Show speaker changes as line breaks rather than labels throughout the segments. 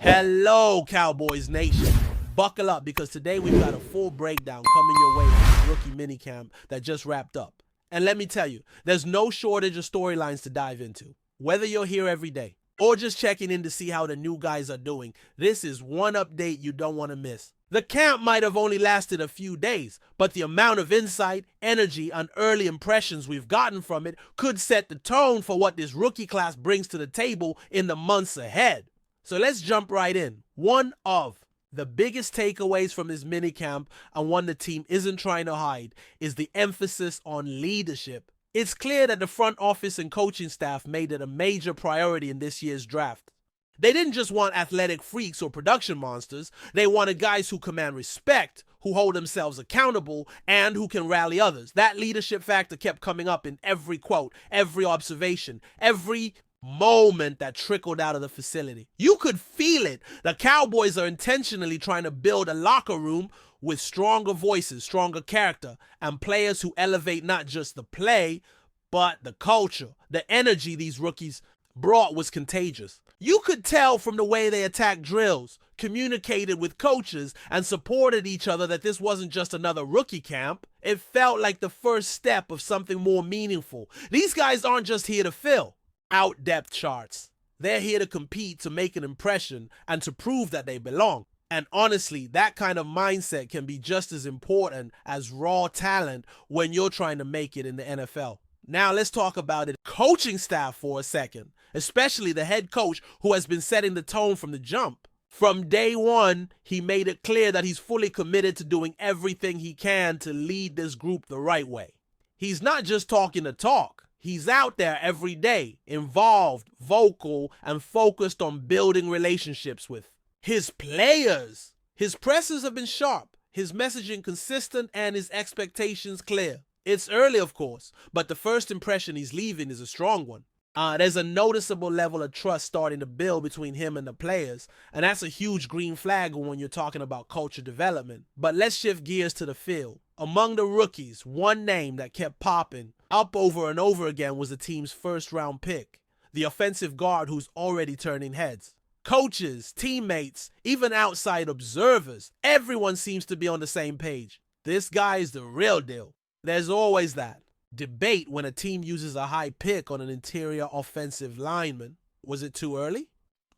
Hello, Cowboys Nation. Buckle up because today we've got a full breakdown coming your way from this rookie minicamp that just wrapped up. And let me tell you, there's no shortage of storylines to dive into. Whether you're here every day or just checking in to see how the new guys are doing, this is one update you don't want to miss. The camp might have only lasted a few days, but the amount of insight, energy, and early impressions we've gotten from it could set the tone for what this rookie class brings to the table in the months ahead. So let's jump right in. One of the biggest takeaways from this minicamp, and one the team isn't trying to hide, is the emphasis on leadership. It's clear that the front office and coaching staff made it a major priority in this year's draft. They didn't just want athletic freaks or production monsters. They wanted guys who command respect, who hold themselves accountable, and who can rally others. That leadership factor kept coming up in every quote, every observation, every moment that trickled out of the facility. You could feel it. The Cowboys are intentionally trying to build a locker room with stronger voices, stronger character, and players who elevate not just the play, but the culture. The energy these rookies brought was contagious. You could tell from the way they attacked drills, communicated with coaches, and supported each other that this wasn't just another rookie camp. It felt like the first step of something more meaningful. These guys aren't just here to fill out depth charts. They're here to compete, to make an impression, and to prove that they belong. And honestly, that kind of mindset can be just as important as raw talent when you're trying to make it in the NFL. Now let's talk about the coaching staff for a second, especially the head coach who has been setting the tone from the jump. From day one, he made it clear that he's fully committed to doing everything he can to lead this group the right way. He's not just talking the talk. He's out there every day, involved, vocal, and focused on building relationships with his players. His pressers have been sharp, his messaging consistent, and his expectations clear. It's early, of course, but the first impression he's leaving is a strong one. There's a noticeable level of trust starting to build between him and the players, and that's a huge green flag when you're talking about culture development. But let's shift gears to the field. Among the rookies, one name that kept popping up over and over again was the team's first-round pick, the offensive guard who's already turning heads. Coaches, teammates, even outside observers, everyone seems to be on the same page. This guy is the real deal. There's always that debate when a team uses a high pick on an interior offensive lineman. Was it too early?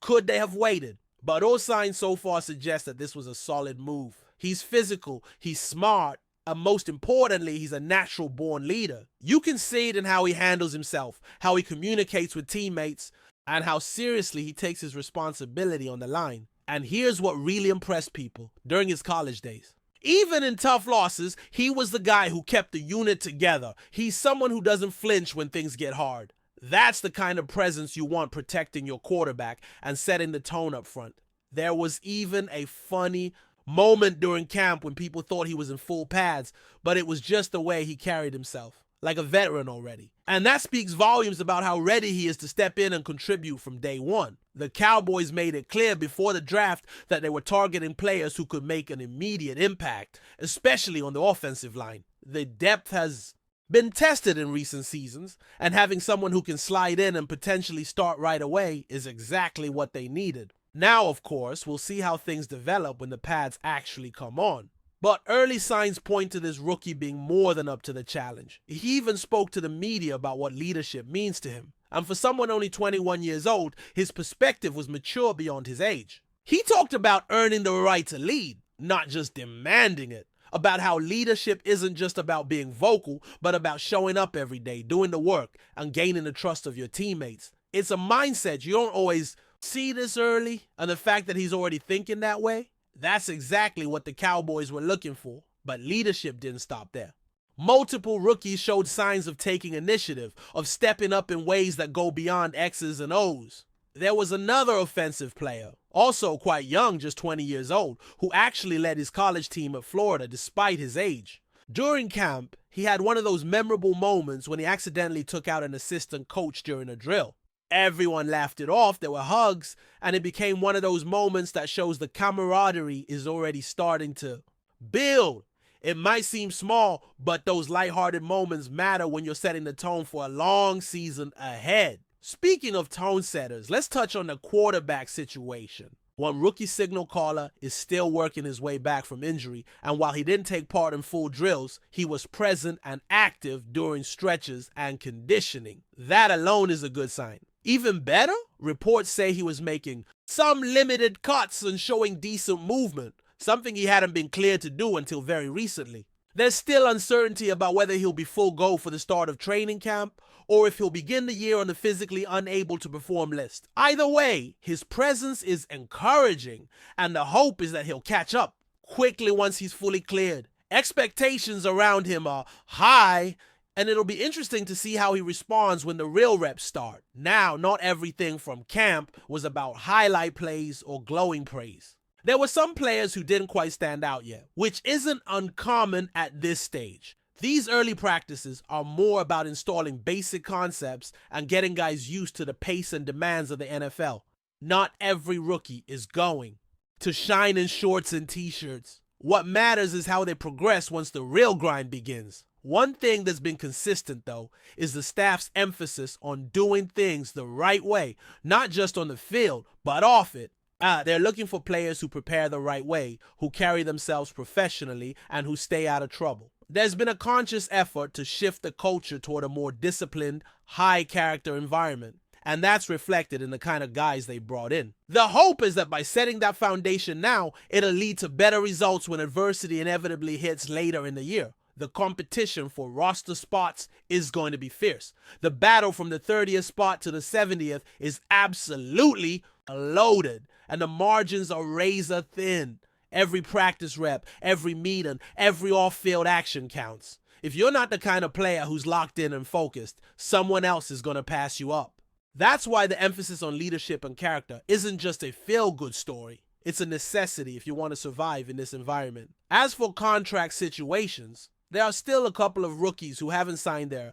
Could they have waited? But all signs so far suggest that this was a solid move. He's physical, he's smart, and most importantly, he's a natural-born leader. You can see it in how he handles himself, how he communicates with teammates, and how seriously he takes his responsibility on the line. And here's what really impressed people during his college days. Even in tough losses, he was the guy who kept the unit together. He's someone who doesn't flinch when things get hard. That's the kind of presence you want protecting your quarterback and setting the tone up front. There was even a funny moment during camp when people thought he was in full pads, but it was just the way he carried himself, like a veteran already. And that speaks volumes about how ready he is to step in and contribute from day one. The Cowboys made it clear before the draft that they were targeting players who could make an immediate impact, especially on the offensive line. The depth has been tested in recent seasons, and having someone who can slide in and potentially start right away is exactly what they needed. Now, of course, we'll see how things develop when the pads actually come on. But early signs point to this rookie being more than up to the challenge. He even spoke to the media about what leadership means to him. And for someone only 21 years old, his perspective was mature beyond his age. He talked about earning the right to lead, not just demanding it. About how leadership isn't just about being vocal, but about showing up every day, doing the work, and gaining the trust of your teammates. It's a mindset you don't always see this early, and the fact that he's already thinking that way, that's exactly what the Cowboys were looking for. But leadership didn't stop there. Multiple rookies showed signs of taking initiative, of stepping up in ways that go beyond X's and O's. There was another offensive player, also quite young, just 20 years old, who actually led his college team at Florida despite his age. During camp, he had one of those memorable moments when he accidentally took out an assistant coach during a drill. Everyone laughed it off, there were hugs, and it became one of those moments that shows the camaraderie is already starting to build. It might seem small, but those lighthearted moments matter when you're setting the tone for a long season ahead. Speaking of tone setters, let's touch on the quarterback situation. One rookie signal caller is still working his way back from injury, and while he didn't take part in full drills, he was present and active during stretches and conditioning. That alone is a good sign. Even better, reports say he was making some limited cuts and showing decent movement, something he hadn't been cleared to do until very recently. There's still uncertainty about whether he'll be full go for the start of training camp or if he'll begin the year on the physically unable to perform list. Either way, his presence is encouraging, and the hope is that he'll catch up quickly once he's fully cleared. Expectations around him are high, and it'll be interesting to see how he responds when the real reps start. Now, not everything from camp was about highlight plays or glowing praise. There were some players who didn't quite stand out yet, which isn't uncommon at this stage. These early practices are more about installing basic concepts and getting guys used to the pace and demands of the NFL. Not every rookie is going to shine in shorts and t-shirts. What matters is how they progress once the real grind begins. One thing that's been consistent, though, is the staff's emphasis on doing things the right way, not just on the field, but off it. They're looking for players who prepare the right way, who carry themselves professionally, and who stay out of trouble. There's been a conscious effort to shift the culture toward a more disciplined, high-character environment, and that's reflected in the kind of guys they brought in. The hope is that by setting that foundation now, it'll lead to better results when adversity inevitably hits later in the year. The competition for roster spots is going to be fierce. The battle from the 30th spot to the 70th is absolutely loaded, and the margins are razor thin. Every practice rep, every meeting, every off-field action counts. If you're not the kind of player who's locked in and focused, someone else is going to pass you up. That's why the emphasis on leadership and character isn't just a feel-good story. It's a necessity if you want to survive in this environment. As for contract situations, there are still a couple of rookies who haven't signed their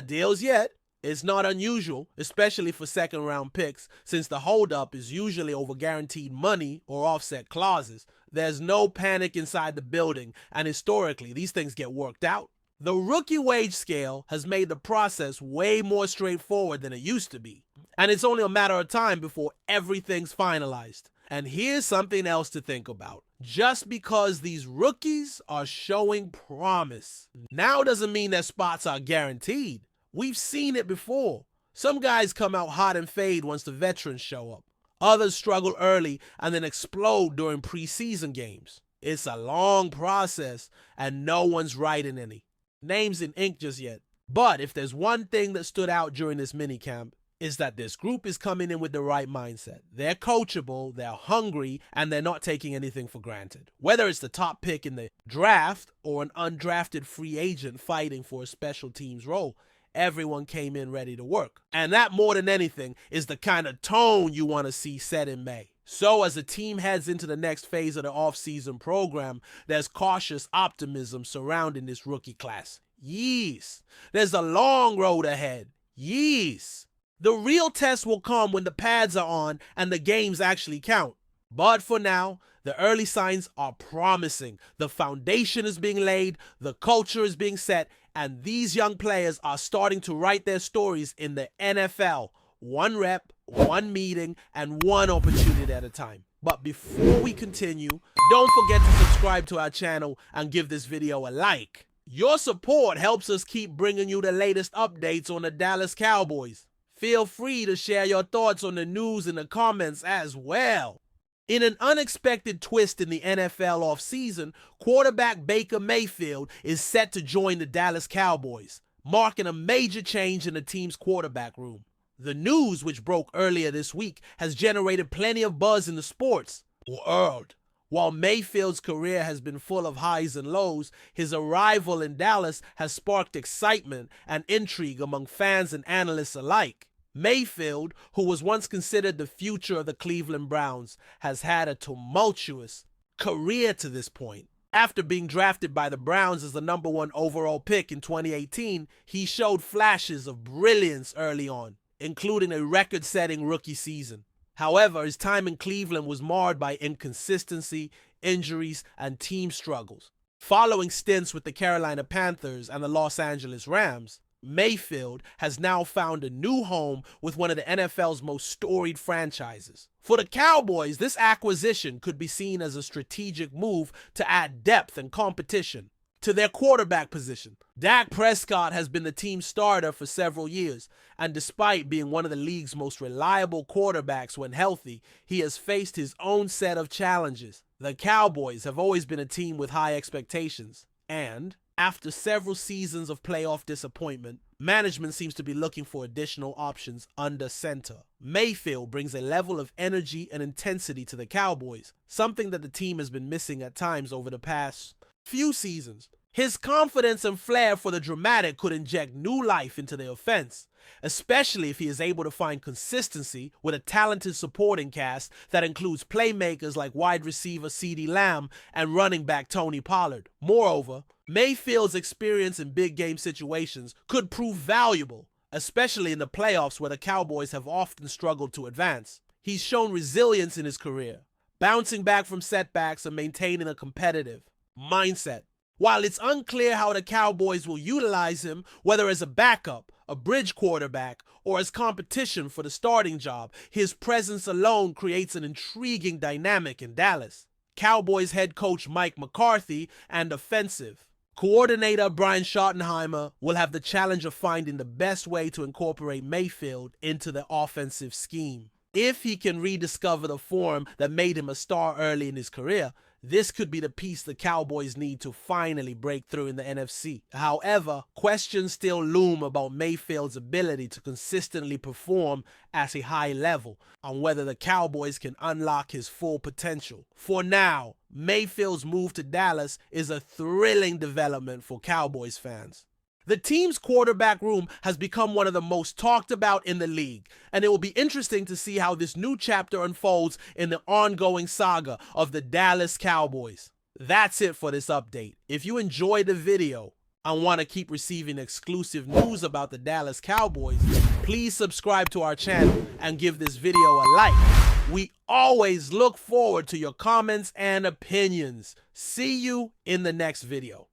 deals yet. It's not unusual, especially for second-round picks, since the holdup is usually over guaranteed money or offset clauses. There's no panic inside the building, and historically, these things get worked out. The rookie wage scale has made the process way more straightforward than it used to be, and it's only a matter of time before everything's finalized. And here's something else to think about. Just because these rookies are showing promise now doesn't mean their spots are guaranteed. We've seen it before. Some guys come out hot and fade once the veterans show up. Others struggle early and then explode during preseason games. It's a long process, and no one's writing any names in ink just yet. But if there's one thing that stood out during this minicamp, is that this group is coming in with the right mindset. They're coachable, they're hungry, and they're not taking anything for granted. Whether it's the top pick in the draft or an undrafted free agent fighting for a special teams role, everyone came in ready to work. And that, more than anything, is the kind of tone you want to see set in May. So as the team heads into the next phase of the offseason program, there's cautious optimism surrounding this rookie class. Yes, there's a long road ahead. Yes. The real test will come when the pads are on and the games actually count. But for now, the early signs are promising. The foundation is being laid, the culture is being set, and these young players are starting to write their stories in the NFL. One rep, one meeting, and one opportunity at a time. But before we continue, don't forget to subscribe to our channel and give this video a like. Your support helps us keep bringing you the latest updates on the Dallas Cowboys. Feel free to share your thoughts on the news in the comments as well. In an unexpected twist in the NFL offseason, quarterback Baker Mayfield is set to join the Dallas Cowboys, marking a major change in the team's quarterback room. The news, which broke earlier this week, has generated plenty of buzz in the sports world. While Mayfield's career has been full of highs and lows, his arrival in Dallas has sparked excitement and intrigue among fans and analysts alike. Mayfield, who was once considered the future of the Cleveland Browns, has had a tumultuous career to this point. After being drafted by the Browns as the #1 overall pick in 2018, he showed flashes of brilliance early on, including a record-setting rookie season. However, his time in Cleveland was marred by inconsistency, injuries, and team struggles. Following stints with the Carolina Panthers and the Los Angeles Rams, Mayfield has now found a new home with one of the NFL's most storied franchises. For the Cowboys, this acquisition could be seen as a strategic move to add depth and competition to their quarterback position. Dak Prescott has been the team's starter for several years, and despite being one of the league's most reliable quarterbacks when healthy, he has faced his own set of challenges. The Cowboys have always been a team with high expectations, and after several seasons of playoff disappointment, management seems to be looking for additional options under center. Mayfield brings a level of energy and intensity to the Cowboys, something that the team has been missing at times over the past few seasons. His confidence and flair for the dramatic could inject new life into the offense, especially if he is able to find consistency with a talented supporting cast that includes playmakers like wide receiver CeeDee Lamb and running back Tony Pollard. Moreover, Mayfield's experience in big game situations could prove valuable, especially in the playoffs where the Cowboys have often struggled to advance. He's shown resilience in his career, bouncing back from setbacks and maintaining a competitive mindset. While it's unclear how the Cowboys will utilize him, whether as a backup, a bridge quarterback, or as competition for the starting job, his presence alone creates an intriguing dynamic in Dallas. Cowboys head coach Mike McCarthy and offensive coordinator Brian Schottenheimer will have the challenge of finding the best way to incorporate Mayfield into the offensive scheme. If he can rediscover the form that made him a star early in his career, this could be the piece the Cowboys need to finally break through in the NFC. However, questions still loom about Mayfield's ability to consistently perform at a high level, on whether the Cowboys can unlock his full potential. For now, Mayfield's move to Dallas is a thrilling development for Cowboys fans. The team's quarterback room has become one of the most talked about in the league, and it will be interesting to see how this new chapter unfolds in the ongoing saga of the Dallas Cowboys. That's it for this update. If you enjoyed the video and want to keep receiving exclusive news about the Dallas Cowboys, please subscribe to our channel and give this video a like. We always look forward to your comments and opinions. See you in the next video.